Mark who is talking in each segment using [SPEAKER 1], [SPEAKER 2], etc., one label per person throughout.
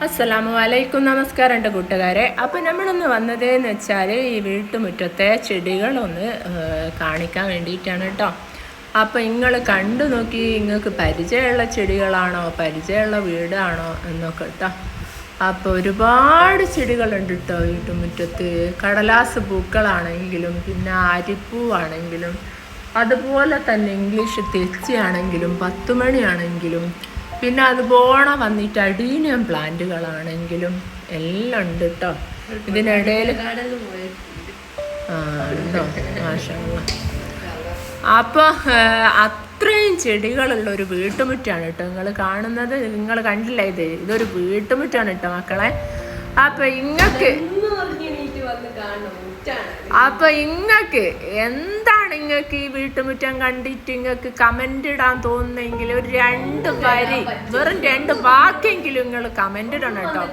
[SPEAKER 1] അസ്സലാമു അലൈക്കും. നമസ്കാരം എൻ്റെ കൂട്ടുകാരെ. അപ്പോൾ നമ്മളിന്ന് വന്നതെന്ന് വെച്ചാൽ ഈ വീട്ടുമുറ്റത്തെ ചെടികളൊന്ന് കാണിക്കാൻ വേണ്ടിയിട്ടാണ് കേട്ടോ. അപ്പോൾ നിങ്ങൾ കണ്ടു നോക്കി നിങ്ങൾക്ക് പരിചയമുള്ള ചെടികളാണോ പരിചയമുള്ള വീടാണോ എന്നൊക്കെ കേട്ടോ. അപ്പോൾ ഒരുപാട് ചെടികളുണ്ട് കേട്ടോ വീട്ടുമുറ്റത്ത്. കടലാസ് പൂക്കളാണെങ്കിലും പിന്നെ അരിപ്പൂവാണെങ്കിലും അതുപോലെ തന്നെ ഇംഗ്ലീഷ് തെച്ചിയാണെങ്കിലും 10 മണിയാണെങ്കിലും പിന്നെ അതുപോലെ വന്നിട്ട് അഡീനിയം പ്ലാന്റുകളാണെങ്കിലും എല്ലാം ഉണ്ട് കേട്ടോ. ഇതിനിടയിൽ ഉണ്ടോ മാഷാഅല്ലാഹ്. അപ്പോൾ അത്രയും ചെടികളുള്ള ഒരു വീട്ടുമുറ്റാണ് കേട്ടോ നിങ്ങൾ കാണുന്നത്. നിങ്ങൾ കണ്ടില്ല, ഇതൊരു വീട്ടുമുറ്റാണ് കേട്ടോ മക്കളെ. അപ്പൊ ഇങ്ങക്ക് എന്താണ് ഇങ്ങക്ക് ഈ വീട്ടുമുറ്റം കണ്ടിട്ട് ഇങ്ങക്ക് കമന്റ് ഇടാൻ തോന്നുന്നെങ്കിൽ ഒരു 2 വരി, വെറും 2 വാക്കെങ്കിലും നിങ്ങൾ കമന്റ് ഇടണം കേട്ടോ.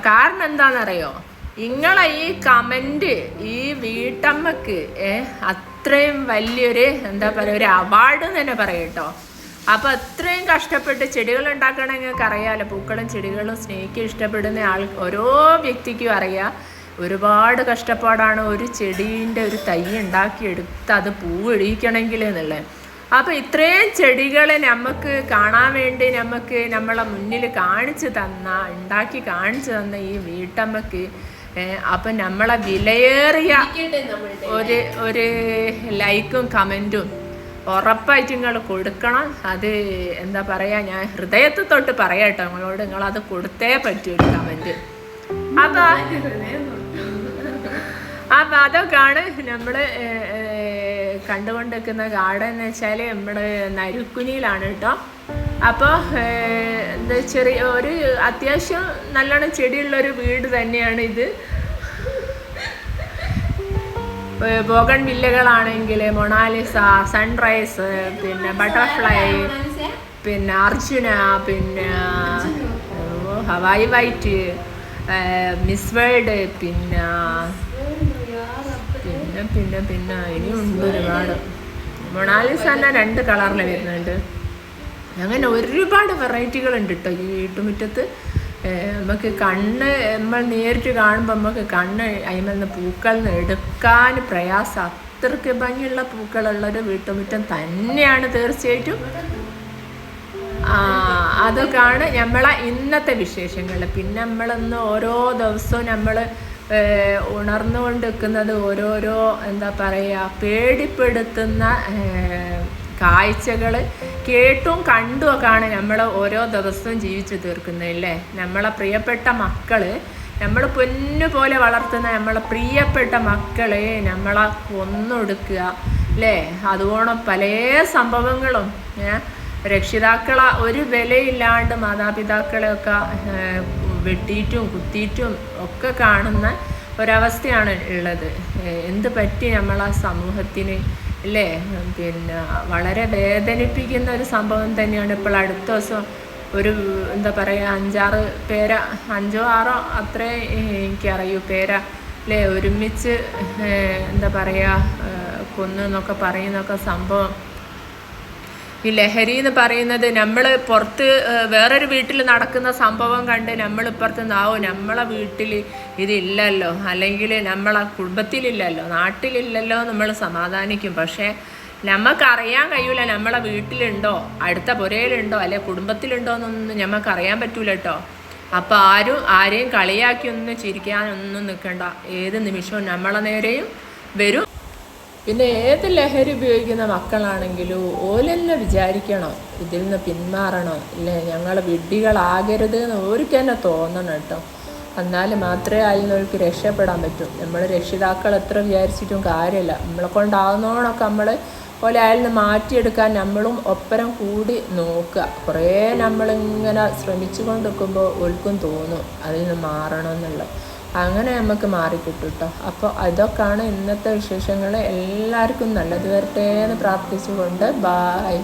[SPEAKER 1] കാരണം എന്താണെന്നറിയോ, നിങ്ങളെ ഈ കമന്റ് ഈ വീട്ടമ്മക്ക് അത്രയും വലിയൊരു എന്താ പറയുക, ഒരു അവാർഡ് തന്നെ പറയാം കേട്ടോ. അപ്പോൾ അത്രയും കഷ്ടപ്പെട്ട് ചെടികൾ ഉണ്ടാക്കണം. നിങ്ങൾക്ക് അറിയാമല്ലോ, പൂക്കളും ചെടികളും സ്നേഹിക്കുക ഇഷ്ടപ്പെടുന്ന ഓരോ വ്യക്തിക്കും അറിയാം ഒരുപാട് കഷ്ടപ്പാടാണ് ഒരു ചെടീൻ്റെ ഒരു തൈ ഉണ്ടാക്കിയെടുത്ത് അത് പൂവിടിയിക്കണമെങ്കിൽ എന്നുള്ളത്. അപ്പോൾ ഇത്രയും ചെടികളെ നമുക്ക് കാണാൻ വേണ്ടി നമുക്ക് നമ്മളെ മുന്നിൽ ഉണ്ടാക്കി കാണിച്ചു തന്ന ഈ വീട്ടമ്മക്ക് അപ്പം നമ്മളെ വിലയേറിയ ഒരു ലൈക്കും കമൻറ്റും ഉറപ്പായിട്ട് നിങ്ങൾ കൊടുക്കണം. അത് എന്താ പറയുക, ഞാൻ ഹൃദയത്തിൽ തൊട്ട് പറയാം കേട്ടോ നിങ്ങളോട്. നിങ്ങളത് കൊടുത്തേ പറ്റൂ ഒരു കമൻറ്റ്. അപ്പം അതൊക്കെയാണ് നമ്മൾ കണ്ടുകൊണ്ടിരിക്കുന്ന ഗാർഡൻ എന്ന് വെച്ചാൽ നമ്മുടെ നരുക്കുനിയിലാണ് കേട്ടോ. അപ്പോൾ എന്താ ഒരു അത്യാവശ്യം നല്ലോണം ചെടിയുള്ളൊരു വീട് തന്നെയാണ് ഇത്. ബോഗൺ വില്ലകളാണെങ്കിൽ മൊണാലിസ, സൺറൈസ്, പിന്നെ ബട്ടർഫ്ലൈ, പിന്നെ അർജുന, പിന്നെ ഹവായി വൈറ്റ്, മിസ് വേൾഡ്, പിന്നെ പിന്നെ പിന്നെ പിന്നെ ഇനിയുണ്ട് ഒരുപാട്. മൊണാലിസ തന്നെ 2 കളറിൽ വരുന്നുണ്ട്. അങ്ങനെ ഒരുപാട് വെറൈറ്റികളുണ്ട് കേട്ടോ ഈ വീട്ടുമുറ്റത്ത്. നമുക്ക് നമ്മൾ നേരിട്ട് കാണുമ്പോൾ നമുക്ക് അതിൽ പൂക്കളിൽ നിന്ന് എടുക്കാൻ പ്രയാസം. അത്രയ്ക്ക് ഭംഗിയുള്ള പൂക്കളുള്ളൊരു വീട്ടുമുറ്റം തന്നെയാണ് തീർച്ചയായിട്ടും. അതൊക്കെയാണ് നമ്മളെ ഇന്നത്തെ വിശേഷങ്ങൾ. പിന്നെ നമ്മളൊന്ന് ഓരോ ദിവസവും നമ്മൾ ഉണർന്നുകൊണ്ടിരിക്കുന്നത് ഓരോരോ എന്താ പറയുക, പേടിപ്പെടുത്തുന്ന കാഴ്ചകൾ കേട്ടും കണ്ടും ഒക്കെയാണ് നമ്മൾ ഓരോ ദിവസവും ജീവിച്ചു തീർക്കുന്നതല്ലേ. നമ്മളെ പ്രിയപ്പെട്ട മക്കൾ, നമ്മൾ പൊന്നുപോലെ വളർത്തുന്ന നമ്മളെ പ്രിയപ്പെട്ട മക്കളെ നമ്മളെ കൊന്നൊടുക്കുക അല്ലേ. അതുപോലെ പല സംഭവങ്ങളും രക്ഷിതാക്കളെ ഒരു വിലയില്ലാണ്ട് മാതാപിതാക്കളെയൊക്കെ വെട്ടിയിട്ടും കുത്തിയിട്ടും ഒക്കെ കാണുന്ന ഒരവസ്ഥയാണ് ഉള്ളത്. എന്ത് പറ്റി നമ്മളെ സമൂഹത്തിന് അല്ലേ. പിന്നെ വളരെ വേദനിപ്പിക്കുന്ന ഒരു സംഭവം തന്നെയാണ്. ഇപ്പോൾ അടുത്ത ദിവസം ഒരു എന്താ പറയുക 5-6 പേര, 5-6 അത്രേ എനിക്കറിയൂ പേര അല്ലേ, ഒരുമിച്ച് എന്താ പറയുക കൊന്നു എന്നൊക്കെ പറയുന്നൊക്കെ സംഭവം. ഈ ലഹരി എന്ന് പറയുന്നത് നമ്മൾ പുറത്ത് വേറൊരു വീട്ടിൽ നടക്കുന്ന സംഭവം കണ്ട് നമ്മളിപ്പുറത്ത് നിന്നാവും നമ്മളെ വീട്ടിൽ ഇതില്ലല്ലോ, അല്ലെങ്കിൽ നമ്മളെ കുടുംബത്തിലില്ലല്ലോ, നാട്ടിലില്ലല്ലോ നമ്മൾ സമാധാനിക്കും. പക്ഷേ നമുക്കറിയാൻ കഴിയൂല നമ്മളെ വീട്ടിലുണ്ടോ, അടുത്ത പുരയിലുണ്ടോ, അല്ലെ കുടുംബത്തിലുണ്ടോ എന്നൊന്നും നമുക്കറിയാൻ പറ്റൂല കേട്ടോ. അപ്പോൾ ആരെയും കളിയാക്കി ചിരിക്കാനൊന്നും നിൽക്കണ്ട. ഏത് നിമിഷവും നമ്മളെ നേരെയും വരും. പിന്നെ ഏത് ലഹരി ഉപയോഗിക്കുന്ന മക്കളാണെങ്കിലും ഓലെന്നെ വിചാരിക്കണം ഇതിൽ നിന്ന് പിന്മാറണം, ഇല്ലേ ഞങ്ങൾ വിഡ്ഢികളാകരുത് എന്ന് ഓർക്ക് തന്നെ തോന്നണം കേട്ടോ. എന്നാൽ മാത്രമേ അതിൽ നിന്നവർക്ക് രക്ഷപ്പെടാൻ പറ്റും. നമ്മൾ രക്ഷിതാക്കൾ എത്ര വിചാരിച്ചിട്ടും കാര്യമില്ല. നമ്മളെ കൊണ്ടാവുന്നോണൊക്കെ നമ്മൾ പോലെ അതിൽ നിന്ന് മാറ്റിയെടുക്കാൻ നമ്മളും ഒപ്പരം കൂടി നോക്കുക. കുറേ നമ്മളിങ്ങനെ ശ്രമിച്ചു കൊണ്ടിരിക്കുമ്പോൾ ഓൽക്കും തോന്നും അതിൽ നിന്ന് മാറണം എന്നുള്ളത്. അങ്ങനെ നമുക്ക് മാറിക്കിട്ടും കേട്ടോ. അപ്പോൾ അതൊക്കെയാണ് ഇന്നത്തെ വിശേഷങ്ങൾ. എല്ലാവർക്കും നല്ലത് വരട്ടെ എന്ന് പ്രാർത്ഥിച്ചുകൊണ്ട് ബായ്.